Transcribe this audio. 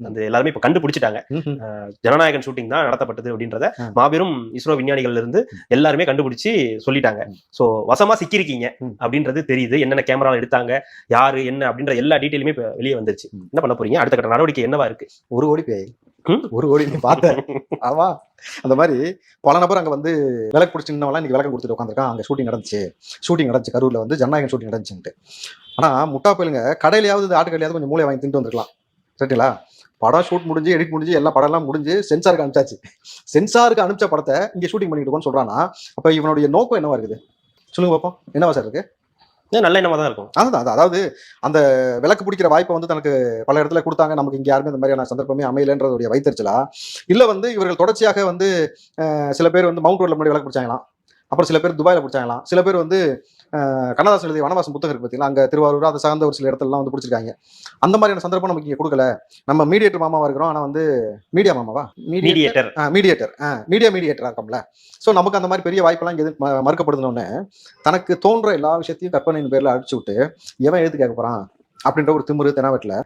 அந்த எல்லாருமே இப்ப கண்டுபிடிச்சிட்டாங்க. ஜனநாயகன் ஷூட்டிங் தான் நடத்தப்பட்டது அப்படின்றத மாபெரும் இஸ்ரோ விஞ்ஞானிகள்ல இருந்து எல்லாருமே கண்டுபிடிச்சு சொல்லிட்டாங்க. சோ வசமா சிக்கிருக்கீங்க அப்படின்றது தெரியுது. என்னென்ன கேமரா எடுத்தாங்க, யாரு என்ன அப்படின்ற எல்லா டீட்டெயிலுமே இப்ப வெளியே வந்துருச்சு. என்ன பண்ண போறீங்க? அடுத்த கட்ட நடவடிக்கை என்னவா இருக்கு? 1 கோடி பேய் 1 கோடி நீ பார்த்த ஆமா. அந்த மாதிரி பல நபர் அங்க வந்து விளக்கு பிடிச்சி நின்னவெல்லாம் இன்னைக்கு விளக்கம் கொடுத்துட்டு உட்காந்துருக்கான். அங்க ஷூட்டிங் நடந்துச்சு கரூர்ல வந்து ஜனநாயகன் ஷூட்டிங் நடந்துச்சுன்ட்டு. ஆனா முட்டா போயிலுங்க கடையிலாவது ஆட்டுக்கடையாவது கொஞ்சம் மூளை வாங்கி தின்ட்டு வந்துருக்கலாம். சரிங்களா? படம் ஷூட் முடிஞ்சு எடிட் முடிஞ்சு எல்லா படம் எல்லாம் முடிஞ்சு சென்சாருக்கு அனுப்பிச்சாச்சு. சென்சாருக்கு அனுப்பிச்ச படத்தை இங்க ஷூட்டிங் பண்ணிட்டு இருக்கோம்னு சொல்றானா, அப்ப இவனுடைய நோக்கம் என்னவா இருக்குது சொல்லுங்க பாப்போம். என்னவா சார் இருக்கு? நல்ல எண்ணமா தான் இருக்கும். அதுதான் அதாவது அந்த விளக்கு பிடிக்கிற வாய்ப்பை வந்து தனக்கு பல இடத்துல கொடுத்தாங்க, நமக்கு இங்க யாருமே இந்த மாதிரியான சந்தர்ப்பமே அமையலன்றதுடைய வைத்தறிச்சலா, இல்ல வந்து இவர்கள் தொடர்ச்சியாக வந்து சில பேர் வந்து மவுண்ட் ரோட்ல முன்னாடி விளக்கு பிடிச்சாங்களாம், அப்புறம் சில பேர் துபாயில பிடிச்சாங்களாம், சில பேர் வந்து கண்ணதாசன் எழுதிய வனவாசம் புத்தகம் இருக்கு பார்த்தீங்களா, அங்க திருவாரூர் அதை சார்ந்த ஒரு சில இடத்துலலாம் வந்து பிடிச்சிருக்காங்க. அந்த மாதிரியான சந்தர்ப்பம் நமக்கு இங்க கொடுக்கல. நம்ம மீடியேட்டர் மாமாவா இருக்கிறோம், ஆனா வந்து மீடியா மாமாவா மீடியேட்டரா இருக்கோம்ல. ஸோ நமக்கு அந்த மாதிரி பெரிய வாய்ப்பெல்லாம் இங்கே மறுக்கப்படுதுன்னு தனக்கு தோன்ற எல்லா விஷயத்தையும் கற்பனையின் பேர்ல அடிச்சு விட்டு எவன் எழுத்து கேட்க போறான் அப்படின்ற ஒரு திமிரு தெனாவட்டில்